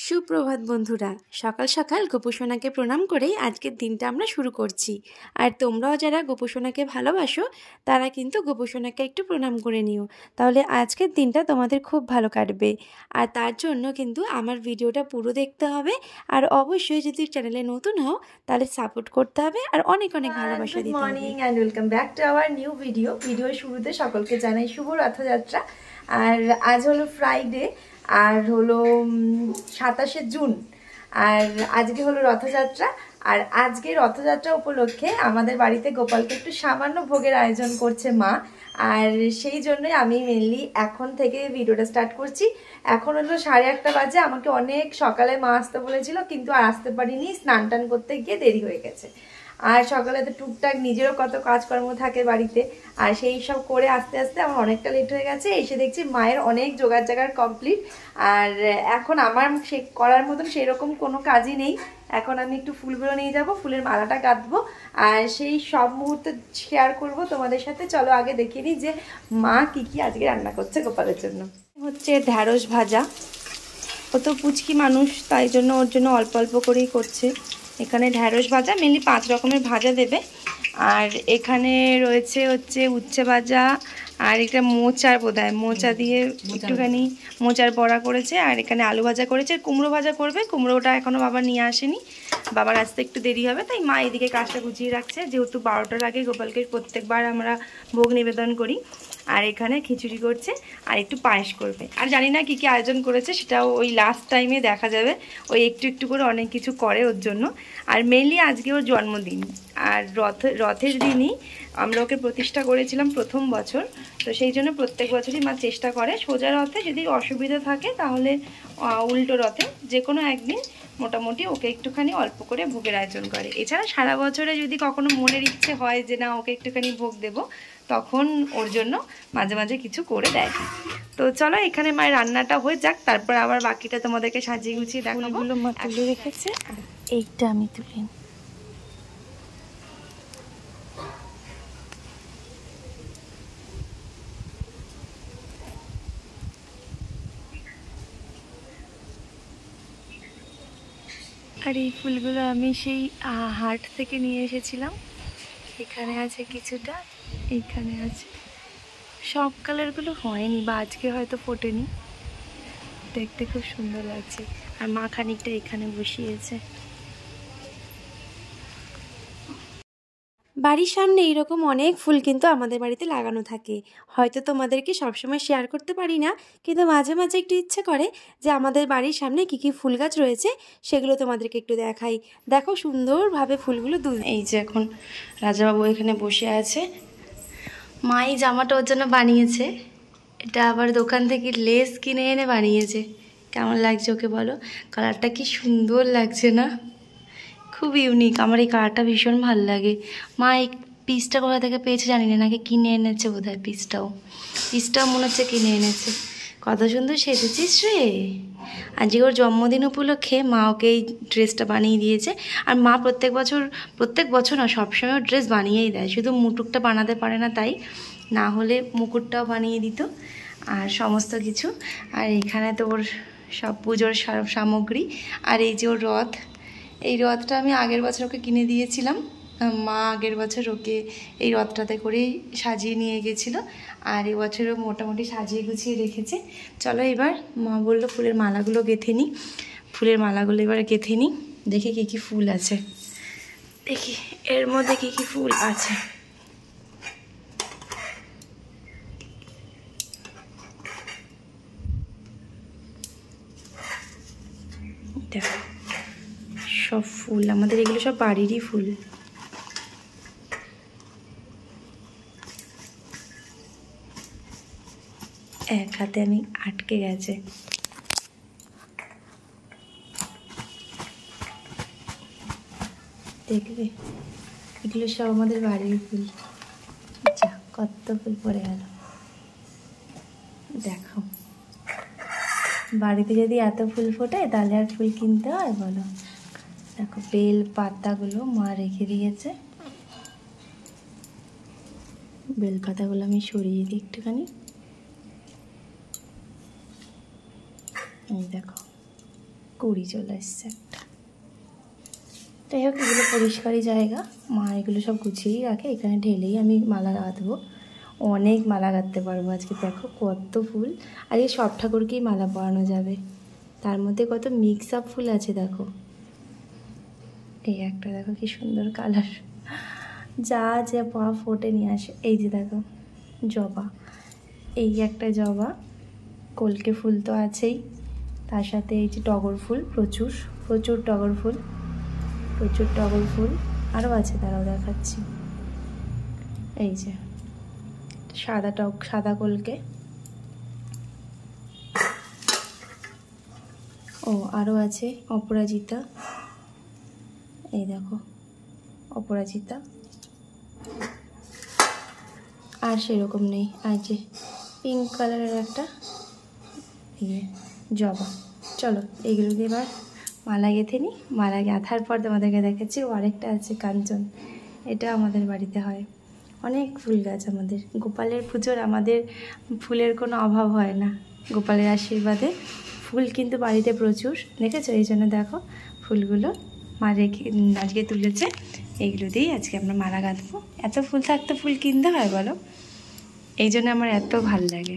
সুপ্রভাত বন্ধুরা, সকাল সকাল গোপুসোনাকে প্রণাম করেই আজকের দিনটা আমরা শুরু করছি। আর তোমরাও যারা গোপুসোনাকে ভালোবাসো তারা কিন্তু গোপুসোনাকে একটু প্রণাম করে নিও, তাহলে আজকের দিনটা তোমাদের খুব ভালো কাটবে। আর তার জন্য কিন্তু আমার ভিডিওটা পুরো দেখতে হবে, আর অবশ্যই যদি চ্যানেলে নতুন হও তাহলে সাপোর্ট করতে হবে আর অনেক অনেক ভালোবাসা দিতে হবে। Good morning and welcome back to our new video. ভিডিওর শুরুতে সকলকে জানাই শুভ রথযাত্রা। আর আজ হলো ফ্রাইডে, আর হলো 27শে জুন, আর আজকে হলো রথযাত্রা। আর আজকে রথযাত্রা উপলক্ষে আমাদের বাড়িতে গোপালকে একটু সামান্য ভোগের আয়োজন করছে মা, আর সেই জন্যই আমি মেনলি এখন থেকে ভিডিওটা স্টার্ট করছি। এখন হলো 1:30 বাজে। আমাকে অনেক সকালে মা আসতে বলেছিল, কিন্তু আর আসতে পারিনি, স্নান টান করতে গিয়ে দেরি হয়ে গেছে। আর সকালে তো টুকটাক নিজেরও কত কাজকর্ম থাকে বাড়িতে, আর সেই সব করে আস্তে আস্তে আমার অনেকটা লেট হয়ে গেছে। এসে দেখছি মায়ের অনেক জোগাড় জাগাড় কমপ্লিট, আর এখন আমার সে করার মতন সেরকম কোনো কাজই নেই। এখন আমি একটু ফুলগুলো নিয়ে যাব, ফুলের মালাটা গাঁথবো, আর সেই সব মুহূর্তে শেয়ার করব তোমাদের সাথে। চলো আগে দেখিয়ে নিই যে মা কি আজকে রান্না করছে গোপালের জন্য। হচ্ছে ঢ্যাঁড়স ভাজা। ও তো পুচকি মানুষ, তাই জন্য ওর জন্য অল্প অল্প করেই করছে। এখানে ঢ্যাঁড়স ভাজা, মেনলি 5 রকমের ভাজা দেবে। আর এখানে রয়েছে হচ্ছে উচ্ছে ভাজা, আর এটা মোচার বোধহয়, মোচা দিয়ে একটুখানি মোচার বড়া করেছে। আর এখানে আলু ভাজা করেছে, কুমড়ো ভাজা করবে। কুমড়োটা এখনও বাবা নিয়ে আসেনি, বাবার আসতে একটু দেরি হবে, তাই মা এদিকে কাজটা গুছিয়ে রাখছে। যেহেতু 12টার আগে গোপালকে প্রত্যেকবার আমরা ভোগ নিবেদন করি। আর এখানে খিচুড়ি করছে, আর একটু পায়েস করবে। আর জানি না কি আয়োজন করেছে, সেটাও ওই লাস্ট টাইমে দেখা যাবে। ওই একটু একটু করে অনেক কিছু করে ওর জন্য। আর মেনলি আজকে ওর জন্মদিন, আর রথের দিনই আমরা ওকে প্রতিষ্ঠা করেছিলাম প্রথম বছর। তো সেই জন্য প্রত্যেক বছরই মা চেষ্টা করে সোজা রথে যদি অসুবিধা থাকে তাহলে উল্টো রথে যে কোনো একদিন মোটামুটি ওকে একটুখানি অল্প করে ভোগের আয়োজন করে। এছাড়া সারা বছরে যদি কখনো মনের ইচ্ছে হয় যে না ওকে একটুখানি ভোগ দেব, তখন ওর জন্য মাঝে মাঝে কিছু করে দেয়। তো চলো এখানে মায়ের রান্নাটা হয়ে যাক, তারপর আবার বাকিটা তোমাদেরকে সাজিয়ে গুছিয়ে দেখাবো। মা তুলে রেখেছে, আর এইটা আমি তুলি। আর এই ফুলগুলো আমি সেই হাট থেকে নিয়ে এসেছিলাম। এখানে আছে কিছুটা, এইখানে আছে। সব কালারগুলো হয়নি, বা আজকে হয়তো ফোটেনি। দেখতে খুব সুন্দর লাগছে। আর মা খানিকটা এখানে বসিয়েছে। বাড়ির সামনে এইরকম অনেক ফুল কিন্তু আমাদের বাড়িতে লাগানো থাকে। হয়তো তোমাদেরকে সবসময় শেয়ার করতে পারি না, কিন্তু মাঝে মাঝে একটু ইচ্ছে করে যে আমাদের বাড়ির সামনে কী ফুল গাছ রয়েছে সেগুলো তোমাদেরকে একটু দেখাই। দেখো সুন্দরভাবে ফুলগুলো এই যে এখন রাজাবাবু এখানে বসে আছে। মা এই জামাটা ওর জন্য বানিয়েছে। এটা আবার দোকান থেকে লেস কিনে এনে বানিয়েছে। কেমন লাগছে ওকে বলো? কালারটা কি সুন্দর লাগছে না? খুব ইউনিক, আমার এই কালারটা ভীষণ ভালো লাগে। মা এই পিসটা কোথা থেকে পেয়েছে জানি না, নাকি কিনে এনেছে বোধহয়। পিসটাও মনে হচ্ছে কিনে এনেছে। কত সুন্দর সেজেছিস রে! আজকে ওর জন্মদিন উপলক্ষে মা ওকে এই ড্রেসটা বানিয়ে দিয়েছে। আর মা প্রত্যেক বছর না, সবসময় ড্রেস বানিয়েই দেয়, শুধু মুটুকটা বানাতে পারে না, তাই না হলে মুকুটটাও বানিয়ে দিত আর সমস্ত কিছু। আর এখানে তো ওর সব পুজোর সামগ্রী। আর এই যে ওর রথ, এই রথটা আমি আগের বছর ওকে কিনে দিয়েছিলাম। মা আগের বছর ওকে এই রথটাতে করেই সাজিয়ে নিয়ে গেছিলো, আর এই বছরও মোটামুটি সাজিয়ে গুছিয়ে রেখেছে। চলো এবার মা বললো ফুলের মালাগুলো গেঁথে নিই। ফুলের মালাগুলো এবার গেঁথে নিই, দেখি কী ফুল আছে, দেখি এর মধ্যে কী ফুল আছে। দেখো সব ফুল, আমাদের এগুলো সব বাড়িরই ফুল। এক হাতে আমি আটকে গেছে। দেখবে এগুলো সব আমাদের বাড়ির ফুল। যা কত ফুল পড়ে গেল দেখো। বাড়িতে যদি এত ফুল ফোটে তাহলে আর ফুল কিনতে হয় বলো? দেখো বেল পাতাগুলো মা রেখে দিয়েছে। বেল পাতাগুলো আমি সরিয়ে দিই একটুখানি। এই দেখো কুড়ি চলে এসছে একটা। যাই হোক, এগুলো পরিষ্কারই জায়গা, মা এগুলো সব গুছিয়েই রাখে। এখানে ঢেলেই আমি মালা গাঁথবো, অনেক মালা গাঁথতে পারবো আজকে। দেখো কত ফুল, আর এই সব ঠাকুরকেই মালা পরানো যাবে। তার মধ্যে কত মিক্স আপ ফুল আছে দেখো। এই একটা দেখো কি সুন্দর কালার, যা যা পা ফোটে নিয়ে আসে। এই যে দেখো জবা, এই একটা জবা, কলকে ফুল তো আছেই, তার সাথে এই যে টগর ফুল, প্রচুর প্রচুর টগর ফুল, প্রচুর টগর ফুল আরও আছে, তারাও দেখাচ্ছি। এই যে সাদা কলকে, ও আরও আছে অপরাজিতা, এই দেখো অপরাজিতা, আর সেরকম নেই। আর যে পিঙ্ক কালারের একটা ইয়ে জবা। চলো এইগুলো দিয়ে এবার মালা গেঁথে নিই। মালা গাঁথার পর তোমাদেরকে দেখাচ্ছি। ও আরেকটা আছে কাঞ্চন, এটা আমাদের বাড়িতে হয়। অনেক ফুল গাছ আমাদের। গোপালের পুজোর আমাদের ফুলের কোনো অভাব হয় না, গোপালের আশীর্বাদে ফুল কিন্তু বাড়িতে প্রচুর, দেখেছো? এই জন্য দেখো ফুলগুলো মা রেখে আজকে তুলেছে, এইগুলো দিয়েই আজকে আমরা মালা গাঁথবো। এত ফুল থাকতে ফুল কিনতে হয় বলো? এই জন্য আমার এত ভাল লাগে।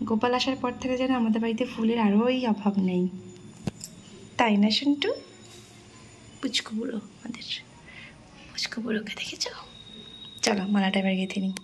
গোপাল আসার পর থেকে যেন আমাদের বাড়িতে ফুলের আরোই অভাব নেই, তাই না সন্টু? পুচকু বুড়ো, আমাদের পুচকু বুড়োকে দেখেছ? চলো মালাটা এবার গেঁথে নিই।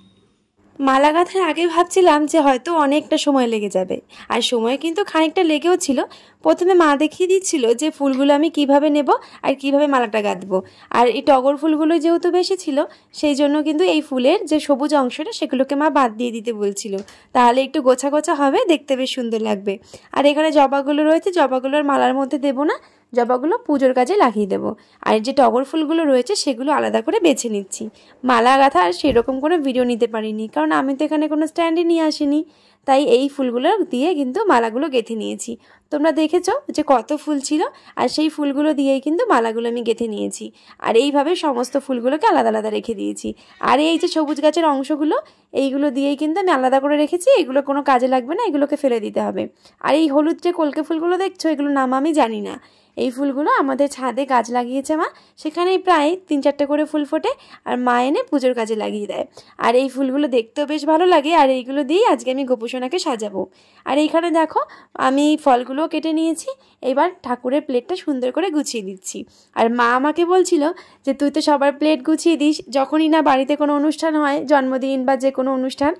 মালা গাঁথার আগে ভাবছিলাম যে হয়তো অনেকটা সময় লেগে যাবে, আর সময় কিন্তু খানিকটা লেগেও ছিল। প্রথমে মা দেখিয়ে দিচ্ছিল যে ফুলগুলো আমি কিভাবে নেব আর কিভাবে মালাটা গাঁথবো। আর এই টগর ফুলগুলো যেহেতু বেশি ছিল, সেই জন্য কিন্তু এই ফুলের যে সবুজ অংশটা সেগুলোকে মা বাদ দিয়ে দিতে বলছিল, তাহলে একটু গোছা গোছা হবে, দেখতে বেশ সুন্দর লাগবে। আর এখানে জবাগুলো রয়েছে, জবাগুলোর মালার মধ্যে দেবো না, জবাগুলো পুজোর কাজে লাগিয়ে দেবো। আর যে টগর ফুলগুলো রয়েছে সেগুলো আলাদা করে বেছে নিচ্ছি। মালা গাঁথা আর সেরকম কোনো ভিডিও নিতে পারিনি, কারণ আমি তো এখানে কোনো স্ট্যান্ডে নিয়ে আসিনি, তাই এই ফুলগুলো দিয়ে কিন্তু মালাগুলো গেঁথে নিয়েছি। তোমরা দেখেছো যে কত ফুল ছিল, আর সেই ফুলগুলো দিয়েই কিন্তু মালাগুলো আমি গেঁথে নিয়েছি। আর এইভাবে সমস্ত ফুলগুলোকে আলাদা আলাদা রেখে দিয়েছি। আর এই যে সবুজ গাছের অংশগুলো, এইগুলো দিয়েই কিন্তু আমি আলাদা করে রেখেছি। এগুলো কোনো কাজে লাগবে না, এগুলোকে ফেলে দিতে হবে। আর এই হলুদ যে কলকে ফুলগুলো দেখছো, এগুলোর নাম আমি জানি না। এই ফুলগুলো আমাদের ছাদে গাছ লাগিয়েছে মা, সেখানেই প্রায় 3-4টে করে ফুল ফোটে, আর মা এনে পুজোর কাজে লাগিয়ে দেয়। আর এই ফুলগুলো দেখতেও বেশ ভালো লাগে, আর এইগুলো দিয়েই আজকে আমি গোপুসোনাকে সাজাবো। আর এইখানে দেখো আমি ফলগুলোও কেটে নিয়েছি, এবার ঠাকুরের প্লেটটা সুন্দর করে গুছিয়ে দিচ্ছি। আর মা আমাকে বলছিল যে তুই তো সবার প্লেট গুছিয়ে দিস, যখনই না বাড়িতে কোনো অনুষ্ঠান হয়, জন্মদিন বা যে কোনো অনুষ্ঠান,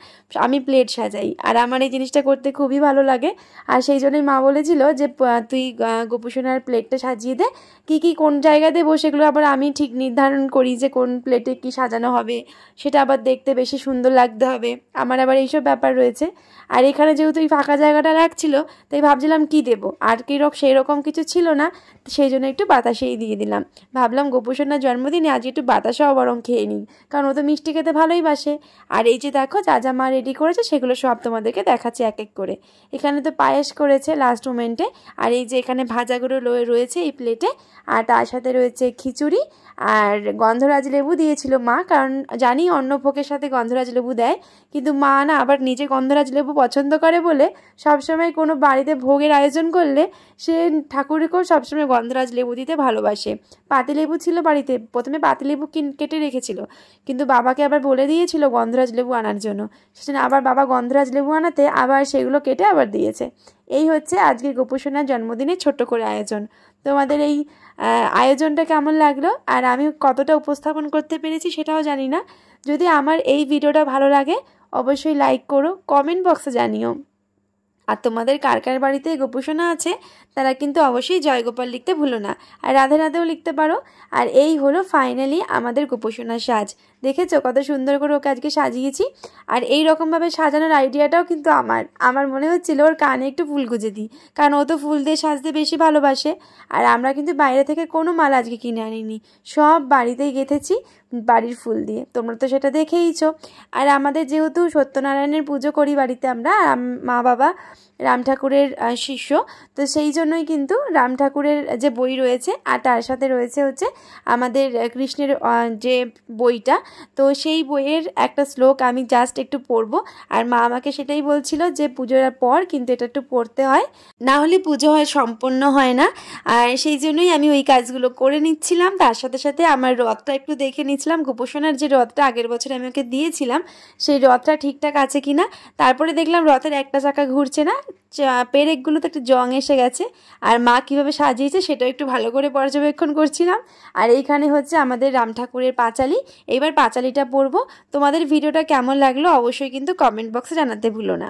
আমি প্লেট সাজাই। আর আমার এই জিনিসটা করতে খুবই ভালো লাগে, আর সেই জন্যই মা বলেছিল যে তুই গোপুসোনার প্লেটটা সাজিয়ে দে। কী কোন জায়গা দেবো সেগুলো আবার আমি ঠিক নির্ধারণ করি, যে কোন প্লেটে কী সাজানো হবে, সেটা আবার দেখতে বেশি সুন্দর লাগতে হবে, আমার আবার এইসব ব্যাপার রয়েছে। আর এখানে যেহেতু এই ফাঁকা জায়গাটা রাখছিল, তাই ভাবছিলাম কি দেবো, আর সেই রকম কিছু ছিল না, সেই জন্য একটু বাতাসেই দিয়ে দিলাম। ভাবলাম গোপুসোনার জন্মদিনে আজ একটু বাতাসাও বরং খেয়ে নিই, কারণ ও তো মিষ্টি খেতে ভালোই বাসে। আর এই যে দেখো যা যা মা রেডি করেছে সেগুলো সব তোমাদেরকে দেখাচ্ছি এক এক করে। এখানে তো পায়েস করেছে লাস্ট মোমেন্টে, আর এই যে এখানে ভাজাগুলো রয়েছে এই প্লেটে, আর তার সাথে রয়েছে খিচুড়ি, আর গন্ধরাজ লেবু দিয়েছিল মা, কারণ জানি অন্নভোগের সাথে গন্ধরাজ লেবু দেয়, কিন্তু মা না আবার নিজে গন্ধরাজ লেবু পছন্দ করে বলে সবসময় কোনো বাড়িতে ভোগের আয়োজন করলে সে ঠাকুরকেও সবসময় গন্ধরাজ লেবু দিতে ভালোবাসে। পাতিলেবু ছিল বাড়িতে, প্রথমে পাতিলেবু কেটে রেখেছিল, কিন্তু বাবাকে আবার বলে দিয়েছিল গন্ধরাজ লেবু আনার জন্য, সেজন্য আবার বাবা গন্ধরাজ লেবু আনাতে আবার সেগুলো কেটে আবার দিয়েছে। এই হচ্ছে আজকে গোপুসোনার জন্মদিনের ছোট্ট করে আয়োজন। তোমাদের এই আয়োজনটা কেমন লাগলো, আর আমি কতটা উপস্থাপন করতে পেরেছি সেটাও জানি না। যদি আমার এই ভিডিওটা ভালো লাগে অবশ্যই লাইক করো, কমেন্ট বক্সে জানিও। আর তোমাদের কার কার বাড়িতে গোপুসোনা আছে তারা কিন্তু অবশ্যই জয় গোপাল লিখতে ভুলো না, আর রাধে রাধেও লিখতে পারো। আর এই হলো ফাইনালি আমাদের গোপুসোনার সাজ। দেখেছো কত সুন্দর করে ওকে আজকে সাজিয়েছি। আর এই রকমভাবে সাজানোর আইডিয়াটাও কিন্তু আমার মনে হচ্ছিল ওর কানে একটু ফুল গুঁজে দিই, কারণ ও তো ফুল দিয়ে সাজতে বেশি ভালোবাসে। আর আমরা কিন্তু বাইরে থেকে কোনো মাল আজকে কিনে আনিনি, সব বাড়িতেই গেঁথেছি বাড়ির ফুল দিয়ে, তোমরা তো সেটা দেখেইছো। আর আমাদের যেহেতু সত্যনারায়ণের পুজো করি বাড়িতে আমরা, মা বাবা, রাম ঠাকুরের শিষ্য, তো সেই জন্যই কিন্তু রাম ঠাকুরের যে বই রয়েছে আর তার সাথে রয়েছে হচ্ছে আমাদের কৃষ্ণের যে বইটা, তো সেই বইয়ের একটা শ্লোক আমি জাস্ট একটু পড়বো। আর মা আমাকে সেটাই বলছিল যে পুজোর পর কিন্তু এটা একটু পড়তে হয়, না হলে পুজো হয় সম্পন্ন হয় না। আর সেই জন্যই আমি ওই কাজগুলো করে নিচ্ছিলাম। তার সাথে সাথে আমার রথটা একটু দেখে নিচ্ছিলাম, গোপোষণার যে রথটা আগের বছর আমি ওকে দিয়েছিলাম সেই রথটা ঠিকঠাক আছে কিনা। তারপরে দেখলাম রথের একটা চাকা ঘুরছে না, পেরেকগুলোতে একটু জং এসে গেছে। আর মা কীভাবে সাজিয়েছে সেটাও একটু ভালো করে পর্যবেক্ষণ করছিলাম। আর এইখানে হচ্ছে আমাদের রাম ঠাকুরের পাঁচালি, এইবার পাঁচালিটা পরবো। তোমাদের ভিডিওটা কেমন লাগলো অবশ্যই কিন্তু কমেন্ট বক্সে জানাতে ভুলো না।